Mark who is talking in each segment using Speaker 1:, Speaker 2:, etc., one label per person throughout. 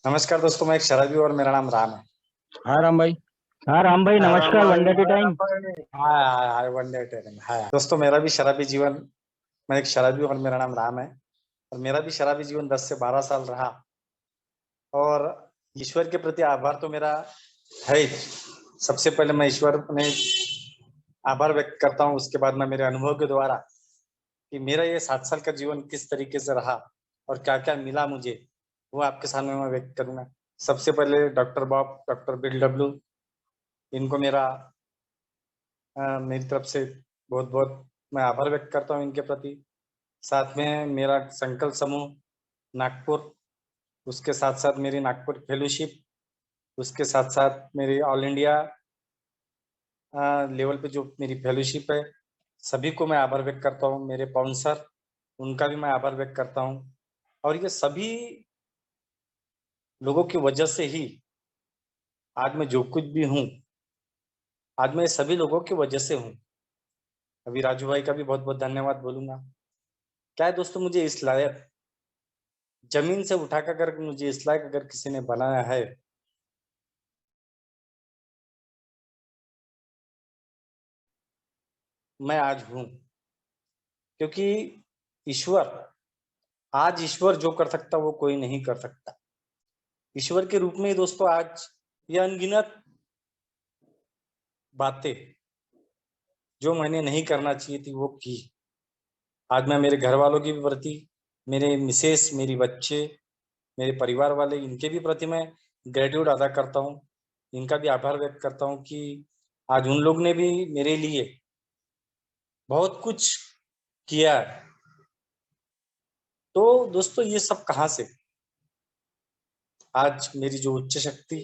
Speaker 1: नमस्कार दोस्तों, मैं एक शराबी और मेरा नाम राम है।
Speaker 2: हाँ राम भाई। हाँ राम भाई,
Speaker 1: हाँ राम
Speaker 2: नमस्कार।
Speaker 1: भाई,
Speaker 2: वनडे टी
Speaker 1: हाय राम
Speaker 2: टाइम।
Speaker 1: भाई। हाय हाय हाय, वन डे टेरेंग हाय दोस्तों, मेरा भी शराबी जीवन। मैं एक शराबी और मेरा नाम राम है। और मेरा भी शराबी जीवन 10 से 12 साल रहा। और ईश्वर के प्रति आभार तो मेरा है ही। सबसे पहले मैं ईश्वर में आभार व्यक्त करता हूँ, उसके बाद मैं मेरे अनुभव के द्वारा कि मेरा ये 7 साल का जीवन किस तरीके से रहा और क्या क्या मिला मुझे, वो आपके सामने मैं व्यक्त करूंगा। सबसे पहले doctor Bob, doctor bill W, इनको मेरी तरफ से बहुत बहुत मैं आभार व्यक्त करता हूँ इनके प्रति। साथ में मेरा संकल्प समूह नागपुर, उसके साथ साथ मेरी नागपुर फेलोशिप, उसके साथ साथ मेरी ऑल इंडिया लेवल पे जो मेरी फेलोशिप है, सभी को मैं आभार व्यक्त करता हूँ। मेरे स्पॉन्सर, उनका भी मैं आभार व्यक्त करता हूँ। और ये सभी लोगों की वजह से ही आज मैं जो कुछ भी हूँ, आज मैं सभी लोगों की वजह से हूँ। अभी राजू भाई का भी बहुत बहुत धन्यवाद बोलूंगा। क्या है दोस्तों, मुझे इस लायक जमीन से उठाकर अगर मुझे इस लायक अगर किसी ने बनाया है, मैं आज हूं। क्योंकि ईश्वर, आज ईश्वर जो कर सकता वो कोई नहीं कर सकता। ईश्वर के रूप में ही दोस्तों आज ये अनगिनत बातें जो मैंने नहीं करना चाहिए थी वो की। आज मैं मेरे घर वालों के भी प्रति, मेरे मिसेस, मेरी बच्चे, मेरे परिवार वाले, इनके भी प्रति मैं ग्रेटिट्यूड अदा करता हूँ। इनका भी आभार व्यक्त करता हूँ कि आज उन लोग ने भी मेरे लिए बहुत कुछ किया है। तो दोस्तों ये सब कहाँ से? आज मेरी जो उच्च शक्ति,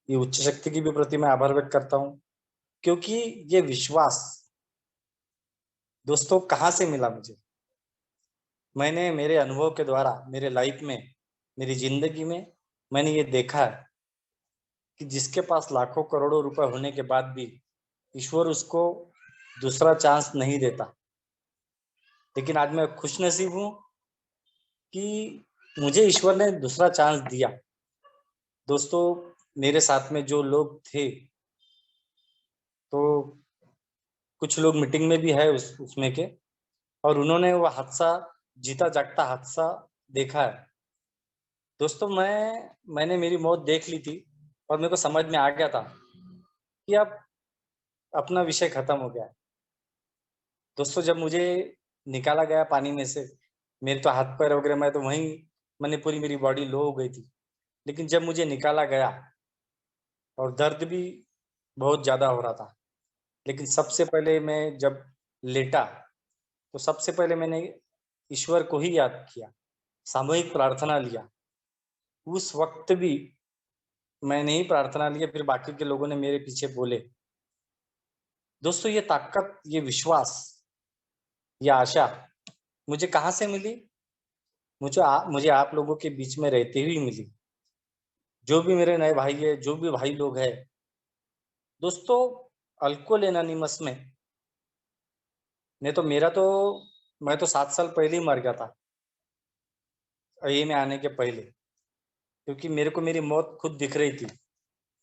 Speaker 1: ये उच्च शक्ति की भी प्रति मैं आभार व्यक्त करता हूँ। क्योंकि ये विश्वास दोस्तों कहाँ से मिला मुझे? मैंने मेरे अनुभव के द्वारा, मेरे लाइफ में, मेरी जिंदगी में मैंने ये देखा है कि जिसके पास लाखों करोड़ों रुपए होने के बाद भी ईश्वर उसको दूसरा चांस नहीं देता। लेकिन आज मैं खुश नसीब हूँ कि मुझे ईश्वर ने दूसरा चांस दिया। दोस्तों मेरे साथ में जो लोग थे, तो कुछ लोग मीटिंग में भी है उसमें के, और उन्होंने वो हादसा, जीता जागता हादसा देखा है। दोस्तों मैंने मेरी मौत देख ली थी और मेरे को समझ में आ गया था कि अब अपना विषय खत्म हो गया है। दोस्तों जब मुझे निकाला गया पानी में से, मेरे तो हाथ पैर वगैरह, मैं तो वहीं, मैंने पूरी मेरी बॉडी लो हो गई थी। लेकिन जब मुझे निकाला गया और दर्द भी बहुत ज्यादा हो रहा था, लेकिन सबसे पहले मैं जब लेटा तो सबसे पहले मैंने ईश्वर को ही याद किया, सामूहिक प्रार्थना लिया। उस वक्त भी मैंने ही प्रार्थना लिया, फिर बाकी के लोगों ने मेरे पीछे बोले। दोस्तों ये ताकत, ये विश्वास, ये आशा मुझे कहाँ से मिली? मुझे आप लोगों के बीच में रहते हुए मिली। जो भी मेरे नए भाई है, जो भी भाई लोग हैं दोस्तों, अल्कोहल एनोनिमस में ने तो मेरा तो, मैं तो 7 साल पहले ही मर गया था ये में आने के पहले। क्योंकि मेरे को मेरी मौत खुद दिख रही थी।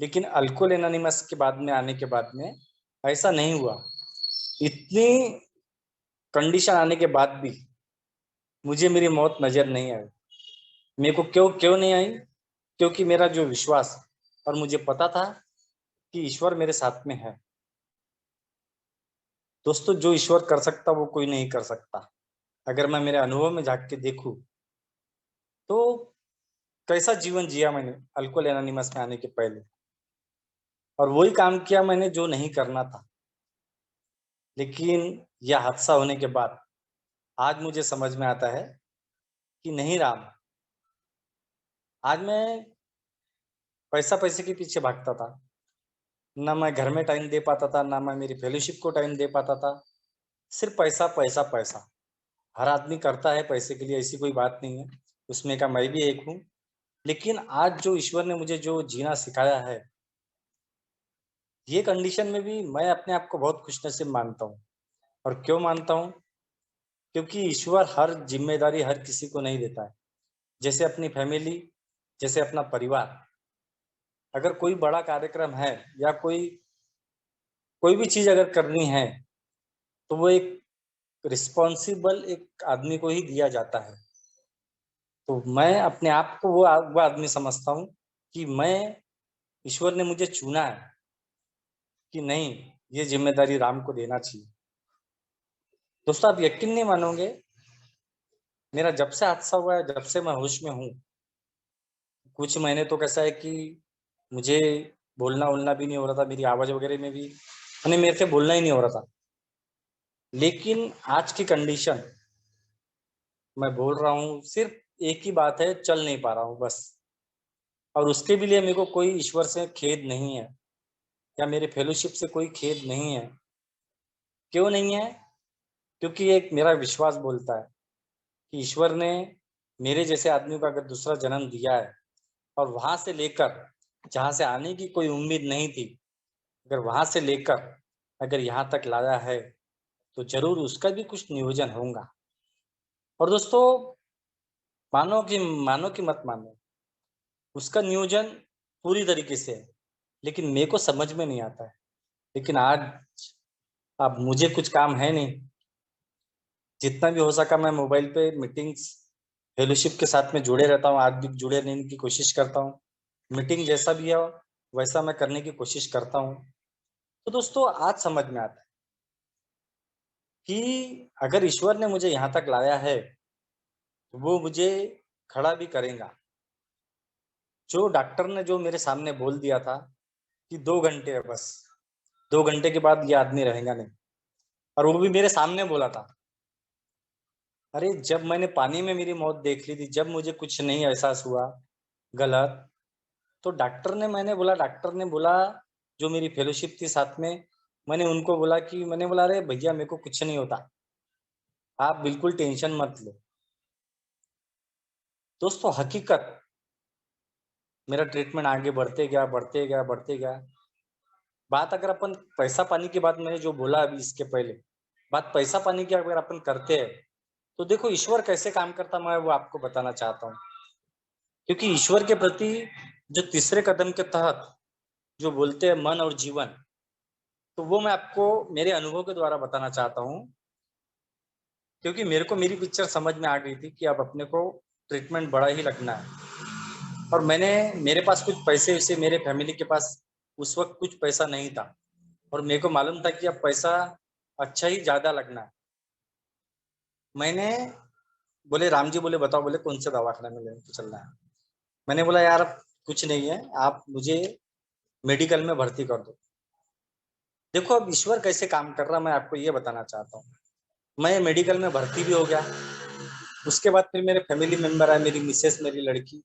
Speaker 1: लेकिन अल्कोहल एनोनिमस के बाद में आने के बाद में ऐसा नहीं हुआ। इतनी कंडीशन आने के बाद भी मुझे मेरी मौत नजर नहीं आई। मेरे को क्यों क्यों नहीं आई? क्योंकि मेरा जो विश्वास, और मुझे पता था कि ईश्वर मेरे साथ में है। दोस्तों जो ईश्वर कर सकता वो कोई नहीं कर सकता। अगर मैं मेरे अनुभव में झांक के देखूं तो कैसा जीवन जिया मैंने अल्कोहल एनोनिमस में आने के पहले, और वही काम किया मैंने जो नहीं करना था। लेकिन यह हादसा होने के बाद आज मुझे समझ में आता है कि नहीं राम, आज मैं पैसा पैसे के पीछे भागता था। ना मैं घर में टाइम दे पाता था, ना मैं मेरी फेलोशिप को टाइम दे पाता था। सिर्फ पैसा पैसा पैसा। हर आदमी करता है पैसे के लिए, ऐसी कोई बात नहीं है, उसमें का मैं भी एक हूँ। लेकिन आज जो ईश्वर ने मुझे जो जीना सिखाया है, ये कंडीशन में भी मैं अपने आप को बहुत खुशनसीब मानता हूँ। और क्यों मानता हूँ? क्योंकि ईश्वर हर जिम्मेदारी हर किसी को नहीं देता है। जैसे अपनी फैमिली, जैसे अपना परिवार, अगर कोई बड़ा कार्यक्रम है या कोई भी चीज अगर करनी है तो वो एक रिस्पॉन्सिबल एक आदमी को ही दिया जाता है। तो मैं अपने आप को वो आदमी समझता हूँ कि मैं ईश्वर ने मुझे चुना है कि नहीं, ये जिम्मेदारी राम को देना चाहिए। दोस्तों आप यकीन नहीं मानोगे, मेरा जब से हादसा हुआ है, जब से मैं होश में हूँ, कुछ महीने तो कैसा है कि मुझे बोलना वोलना भी नहीं हो रहा था, मेरी आवाज वगैरह में भी यानी मेरे से बोलना ही नहीं हो रहा था। लेकिन आज की कंडीशन, मैं बोल रहा हूँ, सिर्फ एक ही बात है, चल नहीं पा रहा हूँ बस। और उसके भी लिए मेरे को कोई ईश्वर से खेद नहीं है या मेरे फेलोशिप से कोई खेद नहीं है। क्यों नहीं है? क्योंकि एक मेरा विश्वास बोलता है कि ईश्वर ने मेरे जैसे आदमी को अगर दूसरा जन्म दिया है और वहां से लेकर जहां से आने की कोई उम्मीद नहीं थी, अगर वहां से लेकर अगर यहाँ तक लाया है तो जरूर उसका भी कुछ नियोजन होगा। और दोस्तों, मानो कि मत मानो, उसका नियोजन पूरी तरीके से है, लेकिन मेरे को समझ में नहीं आता है। लेकिन आज अब मुझे कुछ काम है नहीं, जितना भी हो सका मैं मोबाइल पे मीटिंग्स फेलोशिप के साथ में जुड़े रहता हूँ, आज भी जुड़े रहने की कोशिश करता हूँ। मीटिंग जैसा भी है वैसा मैं करने की कोशिश करता हूँ। तो दोस्तों आज समझ में आता है कि अगर ईश्वर ने मुझे यहाँ तक लाया है तो वो मुझे खड़ा भी करेगा। जो डॉक्टर ने जो मेरे सामने बोल दिया था कि 2 घंटे है बस, 2 घंटे के बाद ये आदमी रहेगा नहीं, और वो भी मेरे सामने बोला था। अरे जब मैंने पानी में मेरी मौत देख ली थी, जब मुझे कुछ नहीं एहसास हुआ गलत, तो डॉक्टर ने बोला, जो मेरी फेलोशिप थी साथ में, मैंने बोला अरे भैया मेरे को कुछ नहीं होता, आप बिल्कुल टेंशन मत लो। दोस्तों हकीकत, मेरा ट्रीटमेंट आगे बढ़ते गया बढ़ते गया बढ़ते गया। बात अगर अपन पैसा पानी की बात, मैंने जो बोला अभी इसके पहले, बात पैसा पानी की अगर अपन करते हैं तो देखो ईश्वर कैसे काम करता, मैं वो आपको बताना चाहता हूँ। क्योंकि ईश्वर के प्रति जो तीसरे कदम के तहत जो बोलते हैं मन और जीवन, तो वो मैं आपको मेरे अनुभव के द्वारा बताना चाहता हूँ। क्योंकि मेरे को मेरी पिक्चर समझ में आ गई थी कि अब अपने को ट्रीटमेंट बड़ा ही लगना है। और मेरे पास कुछ पैसे वैसे, मेरे फैमिली के पास उस वक्त कुछ पैसा नहीं था, और मेरे को मालूम था कि अब पैसा अच्छा ही ज्यादा लगना है। मैंने बोले राम जी, बोले बताओ, बोले कौन से दवाखाना में लेके चलना है। मैंने बोला यार अब कुछ नहीं है, आप मुझे मेडिकल में भर्ती कर दो। देखो अब ईश्वर कैसे काम कर रहा मैं आपको ये बताना चाहता हूँ। मैं मेडिकल में भर्ती भी हो गया। उसके बाद फिर मेरे फैमिली मेंबर है, मेरी मिसेस, मेरी लड़की,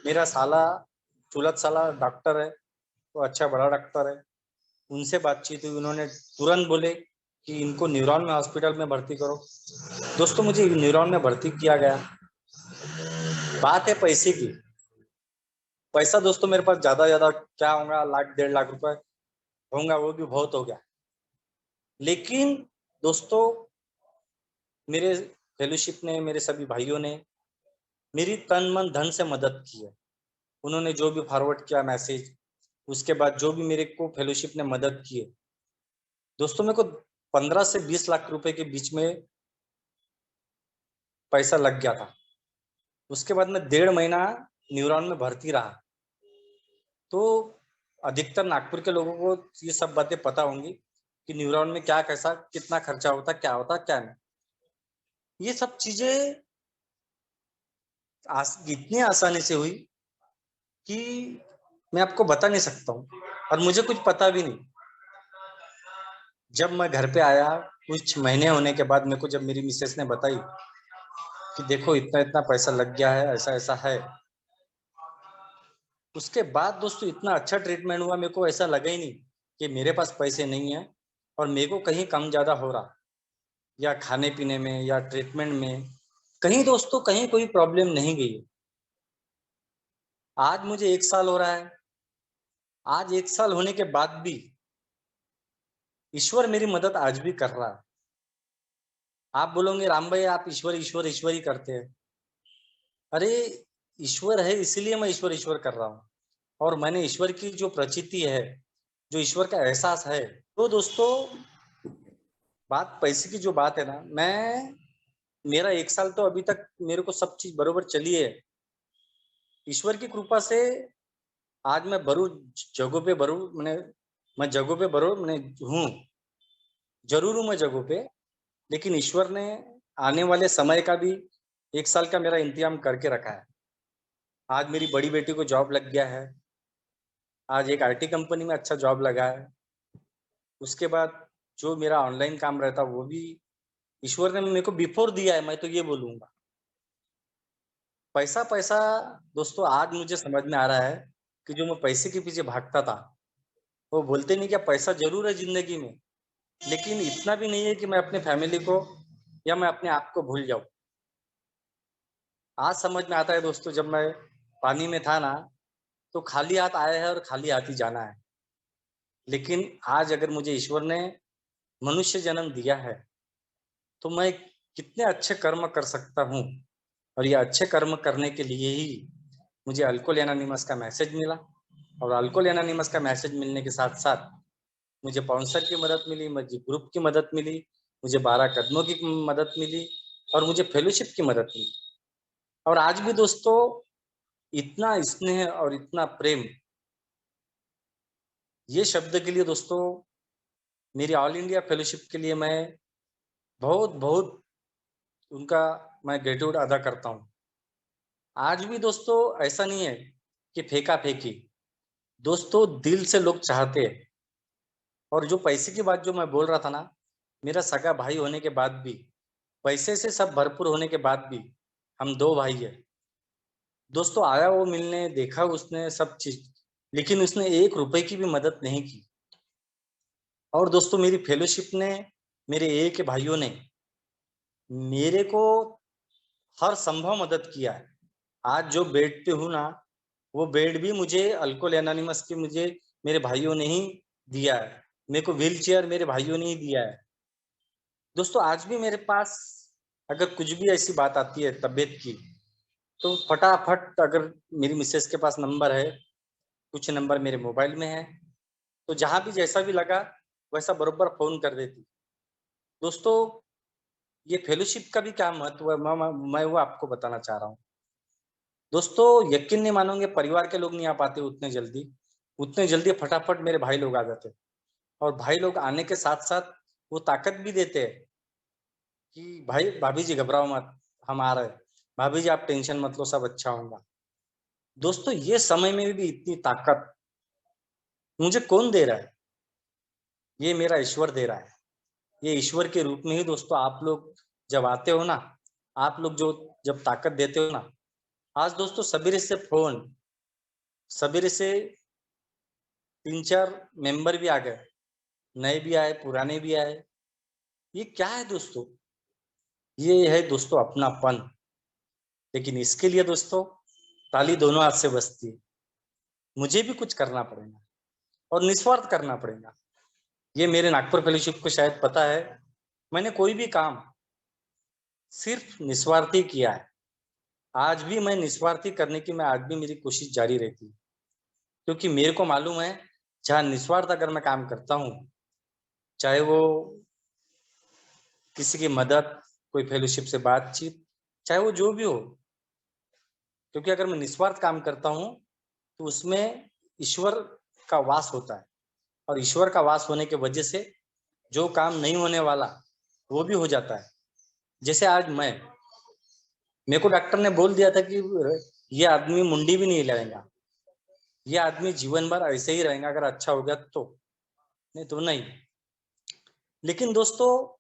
Speaker 1: मेरा साला, चुलत साला डॉक्टर है, वो अच्छा बड़ा डॉक्टर है। उनसे बातचीत हुई, उन्होंने तुरंत बोले कि इनको न्यूरॉन में हॉस्पिटल में भर्ती करो। दोस्तों मुझे न्यूरॉन में भर्ती किया गया। बात है पैसे की। पैसा दोस्तों मेरे पास ज्यादा क्या होगा, 1 लाख 1.5 लाख रुपए होगा, वो भी बहुत हो गया। लेकिन दोस्तों मेरे फेलोशिप ने, मेरे सभी भाइयों ने मेरी तन मन धन से मदद की है। उन्होंने जो भी फॉरवर्ड किया मैसेज, उसके बाद जो भी मेरे को फेलोशिप ने मदद की है, दोस्तों मेरे को 15 से 20 लाख रुपए के बीच में पैसा लग गया था। उसके बाद मैं 1.5 महीना न्यूरॉन में भर्ती रहा। तो अधिकतर नागपुर के लोगों को ये सब बातें पता होंगी कि न्यूरॉन में क्या कैसा कितना खर्चा होता, क्या होता क्या नहीं। ये सब चीजें इतनी आसानी से हुई कि मैं आपको बता नहीं सकता हूँ, और मुझे कुछ पता भी नहीं। जब मैं घर पे आया कुछ महीने होने के बाद, मेरे को जब मेरी मिसेस ने बताई कि देखो इतना इतना पैसा लग गया है, ऐसा ऐसा है, उसके बाद दोस्तों इतना अच्छा ट्रीटमेंट हुआ, मेरे को ऐसा लगा ही नहीं कि मेरे पास पैसे नहीं है और मेरे को कहीं कम ज्यादा हो रहा, या खाने पीने में या ट्रीटमेंट में कहीं दोस्तों कहीं कोई प्रॉब्लम नहीं गई। आज मुझे 1 साल हो रहा है। आज 1 साल होने के बाद भी ईश्वर मेरी मदद आज भी कर रहा है। आप बोलोगे राम भाई आप ईश्वर ईश्वर ईश्वर ही करते हैं। अरे ईश्वर है, इसीलिए मैं ईश्वर ईश्वर कर रहा हूँ। और मैंने ईश्वर की जो प्रचिति है, जो ईश्वर का एहसास है, तो दोस्तों बात पैसे की जो बात है ना, मेरा 1 साल तो अभी तक मेरे को सब चीज बरोबर चली है। ईश्वर की कृपा से आज मैं बरू जगहों पे बरू मैं जगहों पे बरू मैंने हूँ, जरूर हूँ मैं जगहों पे। लेकिन ईश्वर ने आने वाले समय का भी 1 साल का मेरा इंतजाम करके रखा है। आज मेरी बड़ी बेटी को जॉब लग गया है, आज एक आईटी कंपनी में अच्छा जॉब लगा है। उसके बाद जो मेरा ऑनलाइन काम रहता वो भी ईश्वर ने मेरे को बिफोर दिया है, मैं तो ये बोलूंगा। पैसा पैसा दोस्तों आज मुझे समझ में आ रहा है कि जो मैं पैसे के पीछे भागता था, वो बोलते नहीं क्या, पैसा जरूर है जिंदगी में, लेकिन इतना भी नहीं है कि मैं अपने फैमिली को या मैं अपने आप को भूल जाऊं। आज समझ में आता है दोस्तों, जब मैं पानी में था ना, तो खाली हाथ आया है और खाली हाथ ही जाना है। लेकिन आज अगर मुझे ईश्वर ने मनुष्य जन्म दिया है, तो मैं कितने अच्छे कर्म कर सकता हूँ। और ये अच्छे कर्म करने के लिए ही मुझे अल्कोहल एनोनिमस का मैसेज मिला। और अल्कोहल एनोनिमस का मैसेज मिलने के साथ साथ मुझे बाउंसर की मदद मिली, मुझे ग्रुप की मदद मिली, मुझे 12 कदमों की मदद मिली, और मुझे फेलोशिप की मदद मिली। और आज भी दोस्तों इतना स्नेह और इतना प्रेम, ये शब्द के लिए दोस्तों, मेरी ऑल इंडिया फेलोशिप के लिए मैं बहुत बहुत उनका मैं ग्रेटिट्यूड अदा करता हूँ। आज भी दोस्तों ऐसा नहीं है कि फेंका फेंकी, दोस्तों दिल से लोग चाहते हैं। और जो पैसे की बात जो मैं बोल रहा था ना, मेरा सगा भाई होने के बाद भी, पैसे से सब भरपूर होने के बाद भी, हम 2 भाई है दोस्तों। आया वो मिलने, देखा उसने सब चीज, लेकिन उसने 1 रुपए की भी मदद नहीं की। और दोस्तों मेरी फेलोशिप ने, मेरे एक भाइयों ने मेरे को हर संभव मदद किया है। आज जो बेड पे हूँ ना, वो बेड भी मुझे अल्कोहल एनोनिमस के मुझे मेरे भाइयों ने ही दिया है। मेरे को व्हील चेयर मेरे भाइयों ने ही दिया है। दोस्तों आज भी मेरे पास अगर कुछ भी ऐसी बात आती है तबीयत की, तो फटाफट अगर मेरी मिसेस के पास नंबर है, कुछ नंबर मेरे मोबाइल में है, तो जहां भी जैसा भी लगा वैसा बरोबर फोन कर देती। दोस्तों ये फेलोशिप का भी क्या महत्व है, मैं वो आपको बताना चाह रहा हूँ। दोस्तों यकीन नहीं मानोगे, परिवार के लोग नहीं आ पाते उतने जल्दी फटाफट मेरे भाई लोग आ जाते। और भाई लोग आने के साथ साथ वो ताकत भी देते हैं कि भाई भाभी जी घबराओ मत, हम आ रहे हैं, भाभी जी आप टेंशन मत लो, सब अच्छा होगा। दोस्तों ये समय में भी इतनी ताकत मुझे कौन दे रहा है? ये मेरा ईश्वर दे रहा है। ये ईश्वर के रूप में ही दोस्तों आप लोग जब आते हो ना, आप लोग जो जब ताकत देते हो ना, आज दोस्तों सवेरे से फोन, सवेरे से 3-4 मेंबर भी आ गए, नए भी आए पुराने भी आए। ये क्या है दोस्तों? ये है दोस्तों अपनापन। लेकिन इसके लिए दोस्तों ताली दोनों हाथ से बजती है। मुझे भी कुछ करना पड़ेगा और निस्वार्थ करना पड़ेगा। ये मेरे नागपुर फेलोशिप को शायद पता है, मैंने कोई भी काम सिर्फ निस्वार्थी किया है। आज भी मैं निस्वार्थी करने की, मैं आज भी मेरी कोशिश जारी रहती है, क्योंकि मेरे को मालूम है जहाँ निस्वार्थ अगर मैं काम करता हूँ, चाहे वो किसी की मदद, कोई फेलोशिप से बातचीत, चाहे वो जो भी हो, क्योंकि अगर मैं निस्वार्थ काम करता हूँ तो उसमें ईश्वर का वास होता है। और ईश्वर का वास होने की वजह से जो काम नहीं होने वाला वो भी हो जाता है। जैसे आज मेरे को डॉक्टर ने बोल दिया था कि ये आदमी मुंडी भी नहीं लगाएगा, ये आदमी जीवन भर ऐसे ही रहेगा, अगर अच्छा हो गया तो, नहीं तो नहीं। लेकिन दोस्तों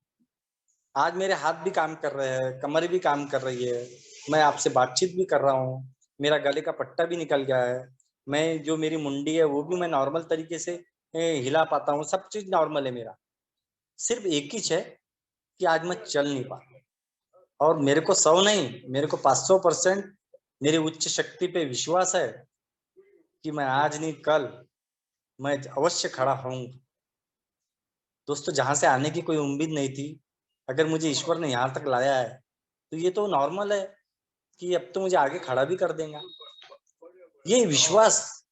Speaker 1: आज मेरे हाथ भी काम कर रहे हैं, कमर भी काम कर रही है, मैं आपसे बातचीत भी कर रहा हूँ, मेरा गले का पट्टा भी निकल गया है, मैं जो मेरी मुंडी है वो भी मैं नॉर्मल तरीके से हिला पाता हूँ, सब चीज नॉर्मल है मेरा। सिर्फ एक ही है कि आज मैं चल नहीं पाता। और मेरे को 100 नहीं, मेरे को 500% मेरी उच्च शक्ति पे विश्वास है कि मैं आज नहीं कल मैं अवश्य खड़ा होऊंगा। दोस्तों जहां से आने की कोई उम्मीद नहीं थी, अगर मुझे ईश्वर ने यहाँ तक लाया है, तो ये तो नॉर्मल है कि अब तो मुझे आगे खड़ा भी कर देगा। ये विश्वास,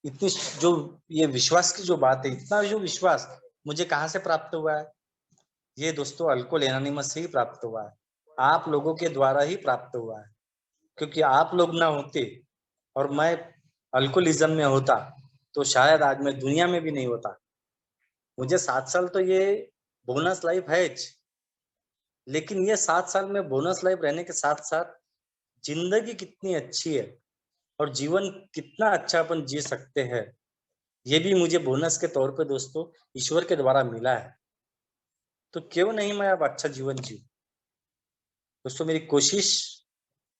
Speaker 1: इतनी जो ये विश्वास की जो बात है, इतना जो विश्वास मुझे कहाँ से प्राप्त हुआ है? ये दोस्तों अल्कोहल एनोनिमस से ही प्राप्त हुआ है, आप लोगों के द्वारा ही प्राप्त हुआ है। क्योंकि आप लोग ना होते और मैं अल्कोहलिज्म में होता तो शायद आज मैं दुनिया में भी नहीं होता। मुझे 7 साल तो ये बोनस लाइफ है, लेकिन ये 7 साल में बोनस लाइफ रहने के साथ साथ जिंदगी कितनी अच्छी है और जीवन कितना अच्छा अपन जी सकते हैं, ये भी मुझे बोनस के तौर पे दोस्तों ईश्वर के द्वारा मिला है। तो क्यों नहीं मैं अब अच्छा जीवन जीऊं? दोस्तों मेरी कोशिश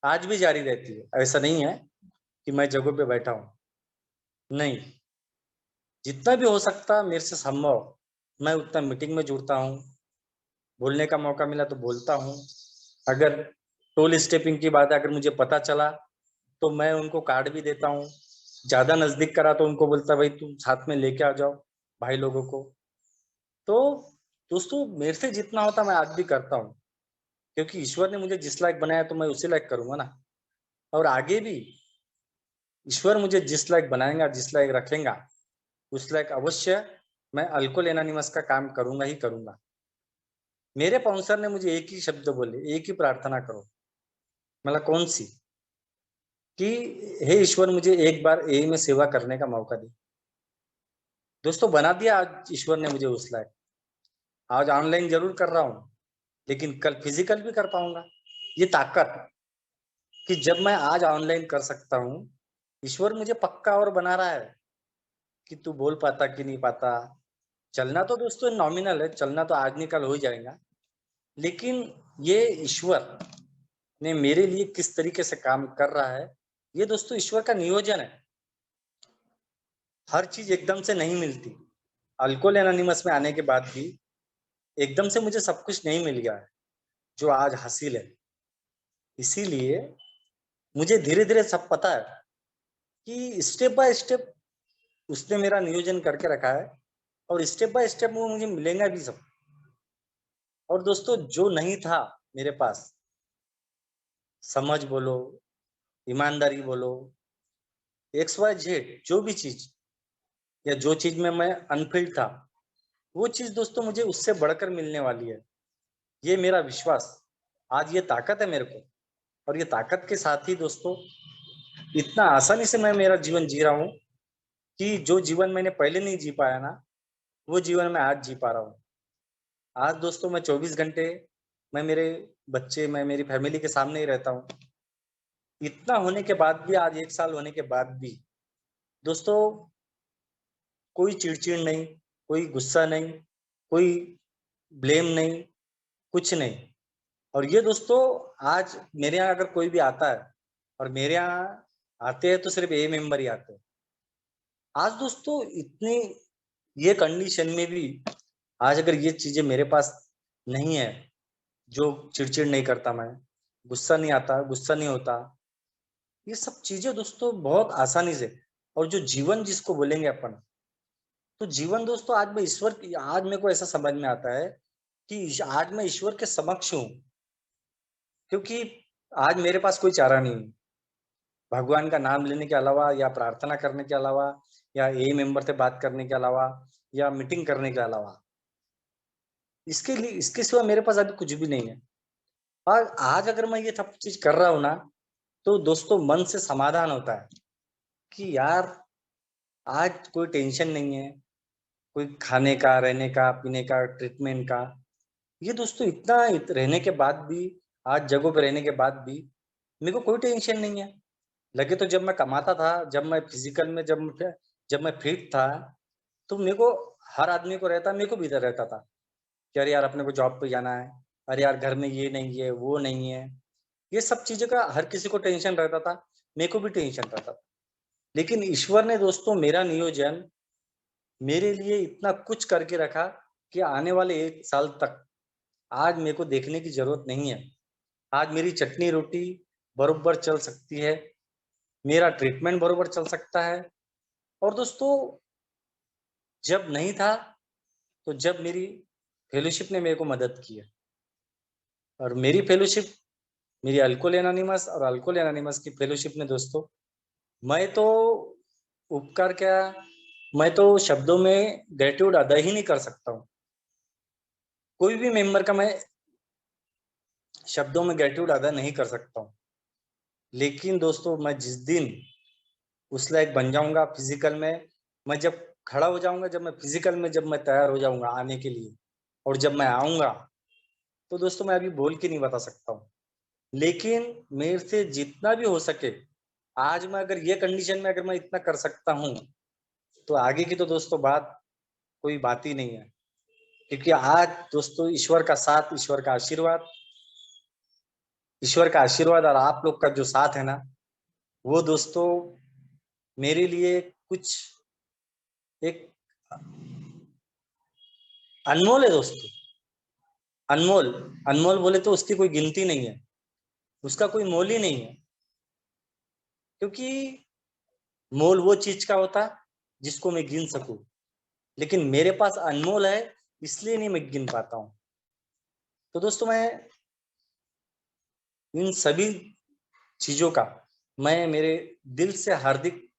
Speaker 1: आज भी जारी रहती है। ऐसा नहीं है कि मैं जगह पे बैठा हूँ, नहीं, जितना भी हो सकता मेरे से संभव मैं उतना मीटिंग में जुड़ता हूँ, बोलने का मौका मिला तो बोलता हूँ। अगर टोल स्टेपिंग की बात है, अगर मुझे पता चला तो मैं उनको कार्ड भी देता हूँ। ज्यादा नजदीक करा तो उनको बोलता भाई तुम साथ में लेके आ जाओ भाई लोगों को। तो दोस्तों मेरे से जितना होता मैं आज भी करता हूँ, क्योंकि ईश्वर ने मुझे जिस लायक बनाया तो मैं उसी लायक करूंगा ना। और आगे भी ईश्वर मुझे जिस लायक बनाएगा, जिस लायक रखेगा, उस लायक अवश्य मैं अल्कोहल एनोनिमस का काम करूंगा ही करूंगा। मेरे स्पॉन्सर ने मुझे एक ही शब्द बोले, एक ही प्रार्थना करो। मतलब कौन सी? कि हे ईश्वर मुझे एक बार ए में सेवा करने का मौका दे। दोस्तों बना दिया आज ईश्वर ने मुझे उस लायक। आज ऑनलाइन जरूर कर रहा हूँ, लेकिन कल फिजिकल भी कर पाऊंगा। ये ताकत कि जब मैं आज ऑनलाइन कर सकता हूँ, ईश्वर मुझे पक्का और बना रहा है कि तू बोल पाता कि नहीं पाता। चलना तो दोस्तों नॉमिनल है, चलना तो आज नहीं कल हो ही जाएगा, लेकिन ये ईश्वर ने मेरे लिए किस तरीके से काम कर रहा है, ये दोस्तों ईश्वर का नियोजन है। हर चीज एकदम से नहीं मिलती। अल्कोहल एनोनिमस में आने के बाद भी एकदम से मुझे सब कुछ नहीं मिल गया है जो आज हासिल है। इसीलिए मुझे धीरे धीरे सब पता है कि स्टेप बाय स्टेप उसने मेरा नियोजन करके रखा है, और स्टेप बाय स्टेप वो मुझे मिलेगा भी सब। और दोस्तों जो नहीं था मेरे पास, समझ बोलो, ईमानदारी बोलो, एक्स वाई जेड जो भी चीज, या जो चीज में मैं अनफिल्ड था, वो चीज दोस्तों मुझे उससे बढ़कर मिलने वाली है। ये मेरा विश्वास, आज ये ताकत है मेरे को। और ये ताकत के साथ ही दोस्तों इतना आसानी से मैं मेरा जीवन जी रहा हूँ कि जो जीवन मैंने पहले नहीं जी पाया ना, वो जीवन मैं आज जी पा रहा हूँ। आज दोस्तों मैं 24 घंटे मैं मेरे बच्चे, मैं मेरी फैमिली के सामने ही रहता हूँ। इतना होने के बाद भी, आज 1 साल होने के बाद भी दोस्तों कोई चिड़चिड़ नहीं, कोई गुस्सा नहीं, कोई ब्लेम नहीं, कुछ नहीं। और ये दोस्तों आज मेरे यहाँ अगर कोई भी आता है, और मेरे यहाँ आते हैं तो सिर्फ ए मेंबर ही आते हैं। आज दोस्तों इतनी ये कंडीशन में भी आज अगर ये चीजें मेरे पास नहीं है, जो चिड़चिड़ नहीं करता मैं, गुस्सा नहीं आता, गुस्सा नहीं होता, ये सब चीजें दोस्तों बहुत आसानी से, और जो जीवन जिसको बोलेंगे अपन, तो जीवन दोस्तों आज मैं ईश्वर की, आज मेरे को ऐसा समझ में आता है कि आज मैं ईश्वर के समक्ष हूँ, क्योंकि आज मेरे पास कोई चारा नहीं है भगवान का नाम लेने के अलावा, या प्रार्थना करने के अलावा, या ए मेंबर से बात करने के अलावा, या मीटिंग करने के अलावा। इसके लिए, इसके सिवा मेरे पास अभी कुछ भी नहीं है। और आज अगर मैं ये सब चीज कर रहा हूँ ना, तो दोस्तों मन से समाधान होता है कि यार आज कोई टेंशन नहीं है, कोई खाने का, रहने का, पीने का, ट्रीटमेंट का। ये दोस्तों इतना रहने के बाद भी, आज जगहों पे रहने के बाद भी मेरे को कोई टेंशन नहीं है। लगे तो जब मैं कमाता था, जब मैं फिजिकल में, जब मैं फिट था, तो मेरे को, हर आदमी को रहता, मेरे को भी इधर रहता था कि अरे यार अपने को जॉब पे जाना है, अरे यार घर में ये नहीं है, वो नहीं है। ये सब चीजों का हर किसी को टेंशन रहता था, मेरे को भी टेंशन रहता था। लेकिन ईश्वर ने दोस्तों मेरा नियोजन मेरे लिए इतना कुछ करके रखा कि आने वाले 1 साल तक आज मेरे को देखने की जरूरत नहीं है। आज मेरी चटनी रोटी बरोबर चल सकती है, मेरा ट्रीटमेंट बरोबर चल सकता है। और दोस्तों जब नहीं था, तो जब मेरी फेलोशिप ने मेरे को मदद की है, और मेरी फेलोशिप मेरी अल्कोहल एनोनिमस और अल्कोहल एनोनिमस की फेलोशिप में दोस्तों, मैं तो उपकार क्या, मैं तो शब्दों में ग्रेटिट्यूड अदा ही नहीं कर सकता हूँ। कोई भी मेंबर का मैं शब्दों में ग्रेटिट्यूड अदा नहीं कर सकता हूँ। लेकिन दोस्तों, मैं जिस दिन उस लायक बन जाऊंगा फिजिकल में, मैं जब खड़ा हो जाऊंगा, जब मैं फिजिकल में जब मैं तैयार हो जाऊंगा आने के लिए, और जब मैं आऊंगा, तो दोस्तों मैं अभी बोल के नहीं बता सकता हूँ। लेकिन मेरे से जितना भी हो सके, आज मैं अगर ये कंडीशन में अगर मैं इतना कर सकता हूँ, तो आगे की तो दोस्तों बात कोई बात ही नहीं है। क्योंकि आज दोस्तों ईश्वर का साथ, ईश्वर का आशीर्वाद और आप लोग का जो साथ है ना, वो दोस्तों मेरे लिए कुछ एक अनमोल है दोस्तों। अनमोल, अनमोल बोले तो उसकी कोई गिनती नहीं है, उसका कोई मोल ही नहीं है। क्योंकि मोल वो चीज का होता जिसको मैं गिन सकूं, लेकिन मेरे पास अनमोल है, इसलिए नहीं मैं गिन पाता हूं। तो दोस्तों, मैं इन सभी चीजों का मैं मेरे दिल से हार्दिक,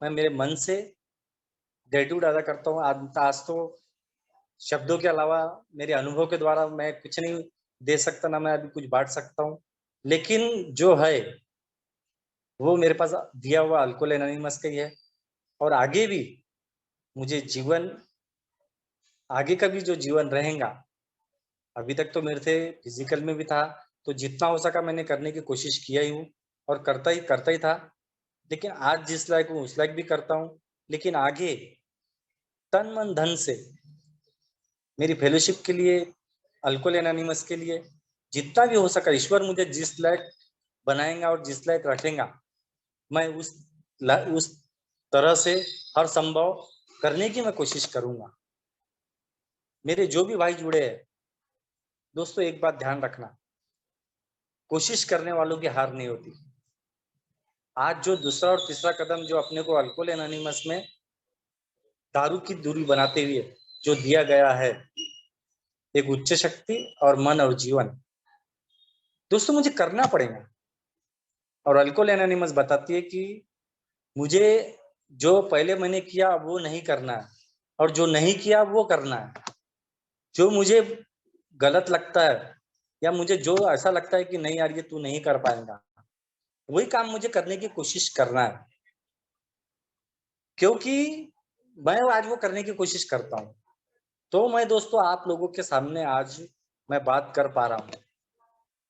Speaker 1: मैं मेरे मन से ग्रेटिट्यूड अदा करता हूँ। आज तो शब्दों के अलावा मेरे अनुभव के द्वारा मैं कुछ नहीं दे सकता, ना मैं अभी कुछ बांट सकता हूँ। लेकिन जो है वो मेरे पास दिया हुआ अल्कोहल एनोनिमस का ही है। और आगे भी मुझे जीवन, आगे का भी जो जीवन रहेगा, अभी तक तो मेरे से फिजिकल में भी था, तो जितना हो सका मैंने करने की कोशिश किया ही हूँ और करता ही था। लेकिन आज जिस लायक हूँ उस लायक भी करता हूँ। लेकिन आगे तन मन धन से मेरी फेलोशिप के लिए, अल्कोहल एनोनिमस के लिए जितना भी हो सका, ईश्वर मुझे जिस लायक बनाएगा और जिस लायक रखेगा, मैं उस तरह से हर संभव करने की मैं कोशिश करूंगा। मेरे जो भी भाई जुड़े हैं दोस्तों, एक बात ध्यान रखना, कोशिश करने वालों की हार नहीं होती। आज जो दूसरा और तीसरा कदम जो अपने को अल्कोहल एनोनिमस में दारू की दूरी बनाते हुए जो दिया गया है, एक उच्च शक्ति और मन और जीवन, दोस्तों मुझे करना पड़ेगा। और अल्कोहल एनोनिमस बताती है कि मुझे जो पहले मैंने किया वो नहीं करना है, और जो नहीं किया वो करना है। जो मुझे गलत लगता है या मुझे जो ऐसा लगता है कि नहीं यार ये तू नहीं कर पाएगा, वही काम मुझे करने की कोशिश करना है। क्योंकि मैं आज वो करने की कोशिश करता हूँ, तो मैं दोस्तों आप लोगों के सामने आज मैं बात कर पा रहा हूँ।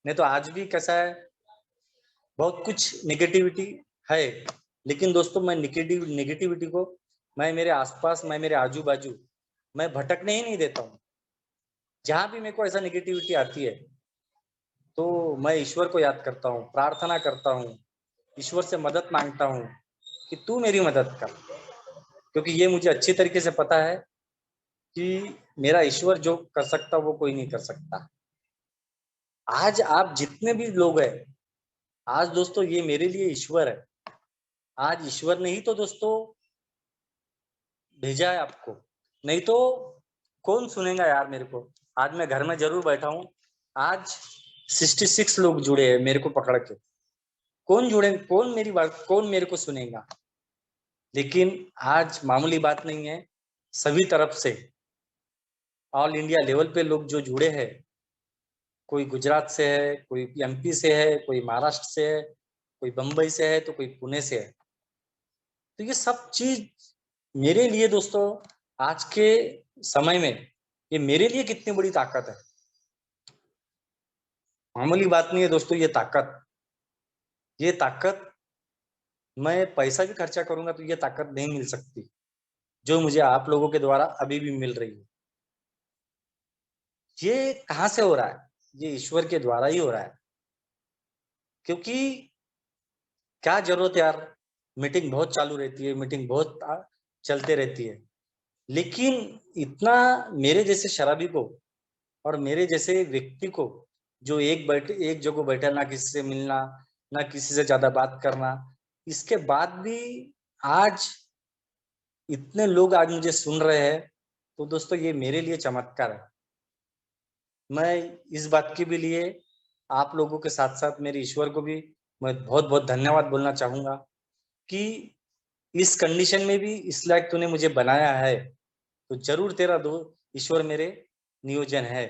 Speaker 1: नहीं तो आज भी कैसा है, बहुत कुछ नेगेटिविटी है। लेकिन दोस्तों मैं नेगेटिविटी को मैं मेरे आसपास, मैं मेरे आजू बाजू मैं भटकने ही नहीं देता हूँ। जहां भी मेरे को ऐसा नेगेटिविटी आती है, तो मैं ईश्वर को याद करता हूँ, प्रार्थना करता हूँ, ईश्वर से मदद मांगता हूँ कि तू मेरी मदद कर। क्योंकि ये मुझे अच्छी तरीके से पता है कि मेरा ईश्वर जो कर सकता वो कोई नहीं कर सकता। आज आप जितने भी लोग हैं, आज दोस्तों ये मेरे लिए ईश्वर है। आज ईश्वर ने ही तो दोस्तों भेजा है आपको, नहीं तो कौन सुनेगा यार मेरे को। आज मैं घर में जरूर बैठा हूँ, आज 66 लोग जुड़े हैं मेरे को पकड़ के, कौन जुड़े, कौन मेरी बात, कौन मेरे को सुनेगा। लेकिन आज मामूली बात नहीं है, सभी तरफ से ऑल इंडिया लेवल पे लोग जो जुड़े हैं, कोई गुजरात से है, कोई एमपी से है, कोई महाराष्ट्र से है, कोई बंबई से है, तो कोई पुणे से है। तो ये सब चीज मेरे लिए दोस्तों आज के समय में ये मेरे लिए कितनी बड़ी ताकत है, मामूली बात नहीं है दोस्तों। ये ताकत मैं पैसा भी खर्चा करूंगा तो ये ताकत नहीं मिल सकती जो मुझे आप लोगों के द्वारा अभी भी मिल रही है। ये कहाँ से हो रहा है? ये ईश्वर के द्वारा ही हो रहा है। क्योंकि क्या जरूरत यार, मीटिंग बहुत चालू रहती है, मीटिंग बहुत चलते रहती है, लेकिन इतना मेरे जैसे शराबी को और मेरे जैसे व्यक्ति को जो एक जगह बैठा, ना किसी से मिलना, ना किसी से ज्यादा बात करना, इसके बाद भी आज इतने लोग आज मुझे सुन रहे हैं, तो दोस्तों ये मेरे लिए चमत्कार है। मैं इस बात के भी लिए आप लोगों के साथ साथ मेरे ईश्वर को भी मैं बहुत बहुत धन्यवाद बोलना चाहूंगा कि इस कंडीशन में भी इस लायक तूने मुझे बनाया है, तो जरूर तेरा दो ईश्वर मेरे नियोजन है।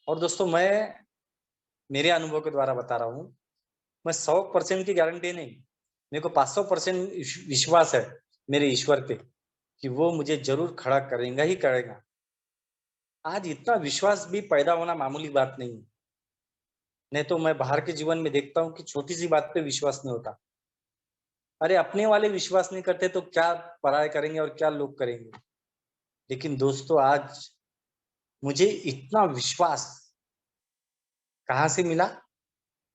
Speaker 1: और दोस्तों मैं मेरे अनुभव के द्वारा बता रहा हूँ, मैं 100% की गारंटी नहीं, मेरे को 500% विश्वास है मेरे ईश्वर पे कि वो मुझे जरूर खड़ा करेगा ही करेगा। आज इतना विश्वास भी पैदा होना मामूली बात नहीं है। नहीं तो मैं बाहर के जीवन में देखता हूँ कि छोटी सी बात पे विश्वास नहीं होता। अरे अपने वाले विश्वास नहीं करते तो क्या पराये करेंगे और क्या लोग करेंगे। लेकिन दोस्तों आज मुझे इतना विश्वास कहाँ से मिला?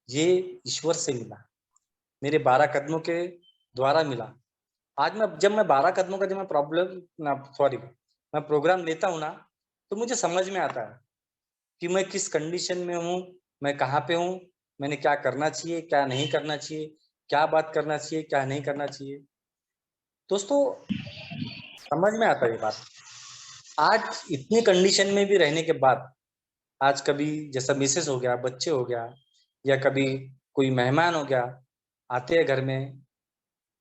Speaker 1: ये ईश्वर से मिला, मेरे 12 कदमों के द्वारा मिला। आज जब मैं 12 कदमों का जब मैं मैं प्रोग्राम लेता हूँ ना, तो मुझे समझ में आता है कि मैं किस कंडीशन में हूँ, मैं कहाँ पे हूँ, मैंने क्या करना चाहिए, क्या नहीं करना चाहिए, क्या बात करना चाहिए, क्या नहीं करना चाहिए। दोस्तों समझ में आता है ये बात। आज इतनी कंडीशन में भी रहने के बाद, आज कभी जैसा मिसेस हो गया, बच्चे हो गया, या कभी कोई मेहमान हो गया, आते हैं घर में,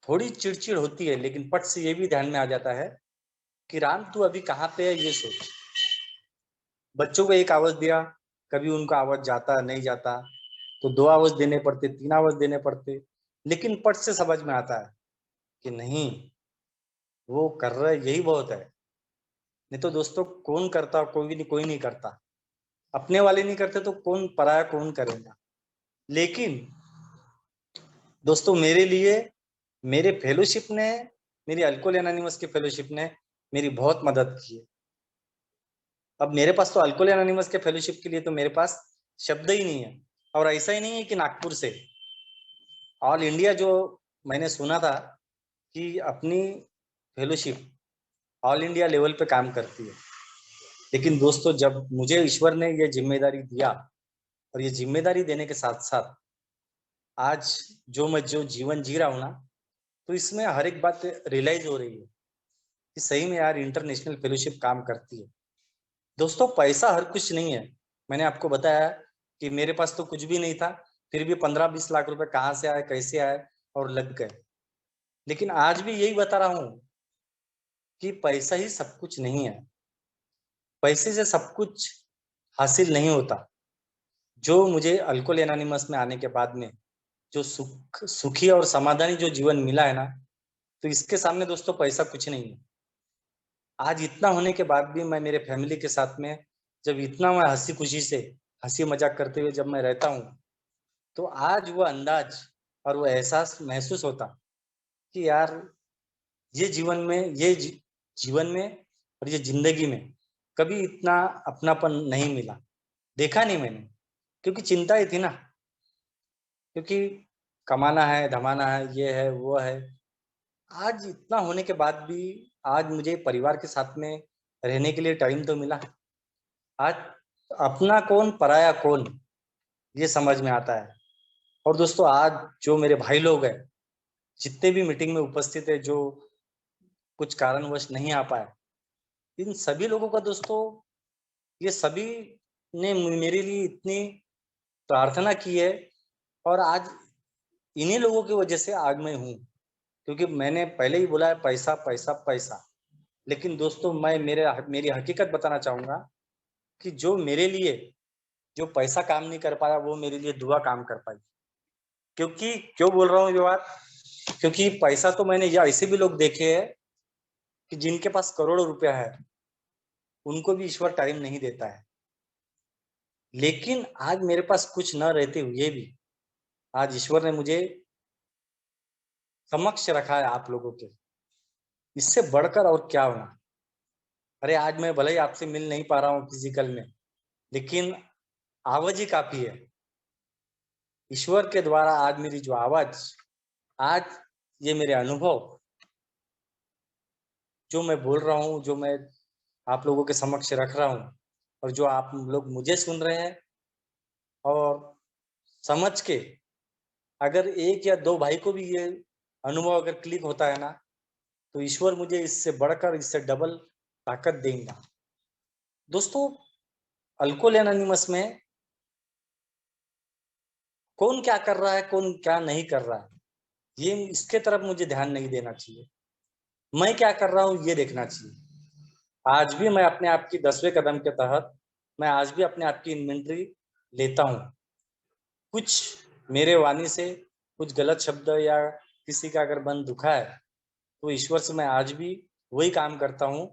Speaker 1: थोड़ी चिड़चिड़ होती है, लेकिन पट से ये भी ध्यान में आ जाता है कि राम तू अभी कहाँ पे है ये सोच। बच्चों को एक आवाज दिया, कभी उनका आवाज जाता नहीं जाता, तो 2 आवाज देने पड़ते, 3 आवाज देने पड़ते, लेकिन पट से समझ में आता है कि नहीं, वो कर रहा है यही बहुत है। नहीं तो दोस्तों कौन करता, कोई नहीं करता। अपने वाले नहीं करते तो कौन पराया कौन करेगा। लेकिन दोस्तों मेरे लिए मेरे फेलोशिप ने, मेरी अल्कोहल एनोनिमस की फेलोशिप ने मेरी बहुत मदद की है। अब मेरे पास तो अल्कोहल एनोनिमस के फेलोशिप के लिए तो मेरे पास शब्द ही नहीं है। और ऐसा ही नहीं है कि नागपुर से, ऑल इंडिया जो मैंने सुना था कि अपनी फेलोशिप ऑल इंडिया लेवल पे काम करती है। लेकिन दोस्तों जब मुझे ईश्वर ने ये जिम्मेदारी दिया, और ये जिम्मेदारी देने के साथ साथ आज जो जीवन जी रहा हूँ ना, तो इसमें हर एक बात रियलाइज हो रही है कि सही में यार इंटरनेशनल फेलोशिप काम करती है। दोस्तों पैसा हर कुछ नहीं है। मैंने आपको बताया कि मेरे पास तो कुछ भी नहीं था, फिर भी 15-20 लाख रुपए कहाँ से आए, कैसे आए और लग गए। लेकिन आज भी यही बता रहा हूँ कि पैसा ही सब कुछ नहीं है, पैसे से सब कुछ हासिल नहीं होता। जो मुझे अल्कोहल एनोनिमस में आने के बाद में जो सुखी और समाधानी जो जीवन मिला है ना, तो इसके सामने दोस्तों पैसा कुछ नहीं है। आज इतना होने के बाद भी मैं मेरे फैमिली के साथ में जब इतना मैं हंसी खुशी से हंसी मजाक करते हुए जब मैं रहता हूँ, तो आज वो अंदाज और वो एहसास महसूस होता कि यार ये जीवन में और ये जिंदगी में कभी इतना अपनापन नहीं मिला, देखा नहीं मैंने। क्योंकि चिंता ही थी ना, क्योंकि कमाना है, धमाना है, ये है वो है। आज इतना होने के बाद भी आज मुझे परिवार के साथ में रहने के लिए टाइम तो मिला। आज अपना कौन पराया कौन ये समझ में आता है। और दोस्तों आज जो मेरे भाई लोग हैं, जितने भी मीटिंग में उपस्थित है, जो कुछ कारणवश नहीं आ पाए, इन सभी लोगों का दोस्तों, ये सभी ने मेरे लिए इतनी प्रार्थना की है। और आज इन्हीं लोगों की वजह से आज मैं हूँ। क्योंकि मैंने पहले ही बोला है पैसा पैसा पैसा। लेकिन दोस्तों मैं मेरी हकीकत बताना चाहूंगा कि जो मेरे लिए जो पैसा काम नहीं कर पाया, वो मेरे लिए दुआ काम कर पाई। क्योंकि क्यों बोल रहा हूँ ये बात? क्योंकि पैसा तो मैंने या ऐसे भी लोग देखे हैं कि जिनके पास करोड़ों रुपया है, उनको भी ईश्वर टाइम नहीं देता है। लेकिन आज मेरे पास कुछ न रहते हुए भी आज ईश्वर ने मुझे समक्ष रखा है आप लोगों के। इससे बढ़कर और क्या होना। अरे आज मैं भले ही आपसे मिल नहीं पा रहा हूँ फिजिकल में, लेकिन आवाज ही काफी है। ईश्वर के द्वारा आज मेरी जो आवाज, आज ये मेरे अनुभव जो मैं बोल रहा हूँ, जो मैं आप लोगों के समक्ष रख रहा हूँ, और जो आप लोग मुझे सुन रहे हैं, और समझ के अगर एक या दो भाई को भी ये अनुभव अगर क्लिक होता है ना, तो ईश्वर मुझे इससे बढ़कर, इससे डबल ताकत देगा। दोस्तों अल्कोहल एनोनिमस में कौन क्या कर रहा है, कौन क्या नहीं कर रहा है, ये इसके तरफ मुझे ध्यान नहीं देना चाहिए। मैं क्या कर रहा हूँ ये देखना चाहिए। आज भी मैं अपने आप की 10वें कदम के तहत मैं आज भी अपने आप की इन्वेंटरी लेता हूँ। कुछ मेरे वाणी से कुछ गलत शब्द या किसी का अगर मन दुखा है तो ईश्वर से मैं आज भी वही काम करता हूँ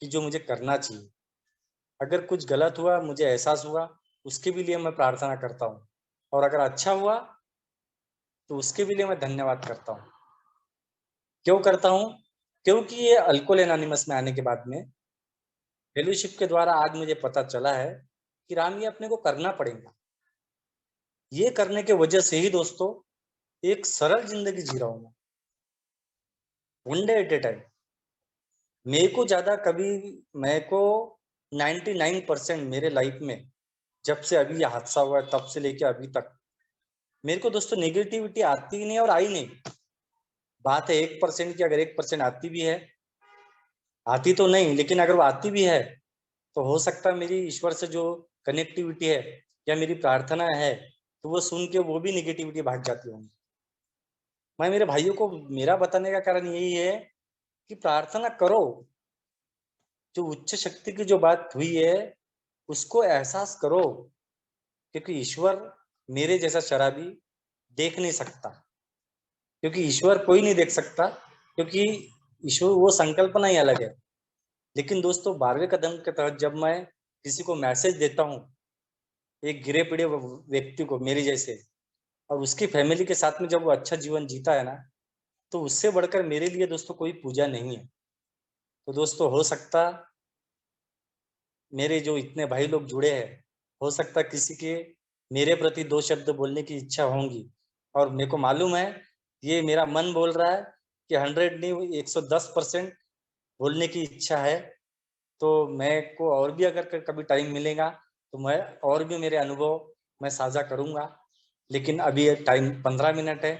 Speaker 1: कि जो मुझे करना चाहिए। अगर कुछ गलत हुआ, मुझे एहसास हुआ, उसके भी लिए मैं प्रार्थना करता हूँ, और अगर अच्छा हुआ तो उसके भी लिए मैं धन्यवाद करता हूँ। क्यों करता हूँ? क्योंकि ये अल्कोहल एनोनिमस में आने के बाद में फेलोशिप के द्वारा आज मुझे पता चला है कि राम ये अपने को करना पड़ेगा। ये करने के वजह से ही दोस्तों एक सरल जिंदगी जी रहा हूँ मैं, one day at A time. मेरे को ज्यादा कभी मेरे को 99% मेरे लाइफ में जब से अभी ये हादसा हुआ है तब से लेके अभी तक मेरे को दोस्तों नेगेटिविटी आती ही नहीं और आई नहीं। बात है 1% की, अगर 1% आती भी है, आती तो नहीं, लेकिन अगर वो आती भी है तो हो सकता है मेरी ईश्वर से जो कनेक्टिविटी है या मेरी प्रार्थना है तो वो सुन के वो भी नेगेटिविटी भाग जाती होंगी। मैं मेरे भाइयों को मेरा बताने का कारण यही है कि प्रार्थना करो। जो उच्च शक्ति की जो बात हुई है उसको एहसास करो, क्योंकि ईश्वर मेरे जैसा शराबी देख नहीं सकता, क्योंकि ईश्वर कोई नहीं देख सकता, क्योंकि ईश्वर वो संकल्पना ही अलग है। लेकिन दोस्तों 12वें कदम के तहत जब मैं किसी को मैसेज देता हूँ, एक गिरे पड़े व्यक्ति को मेरे जैसे, और उसकी फैमिली के साथ में जब वो अच्छा जीवन जीता है ना, तो उससे बढ़कर मेरे लिए दोस्तों कोई पूजा नहीं है। तो दोस्तों हो सकता मेरे जो इतने भाई लोग जुड़े हैं, हो सकता किसी के मेरे प्रति 2 शब्द बोलने की इच्छा होंगी, और मेरे को मालूम है ये मेरा मन बोल रहा है कि 100 नहीं 110% बोलने की इच्छा है। तो मैं को और भी अगर कभी टाइम मिलेगा तो मैं और भी मेरे अनुभव मैं साझा करूंगा। लेकिन अभी टाइम 15 मिनट है,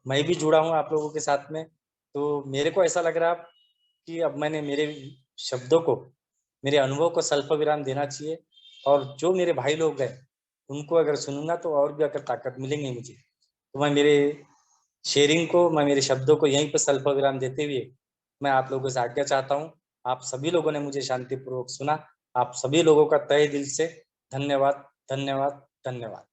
Speaker 1: मैं भी जुड़ा हूँ आप लोगों के साथ में। तो मेरे को ऐसा लग रहा कि अब मैंने मेरे शब्दों को, मेरे अनुभव को स्वल्प विराम देना चाहिए, और जो मेरे भाई लोग हैं उनको अगर सुनूंगा तो और भी अगर ताकत मिलेंगी मुझे। तो मैं मेरे शेयरिंग को, मैं मेरे शब्दों को यहीं पर स्वल्प विराम देते हुए मैं आप लोगों से आज्ञा चाहता हूँ। आप सभी लोगों ने मुझे शांतिपूर्वक सुना। आप सभी लोगों का तहे दिल से धन्यवाद, धन्यवाद, धन्यवाद।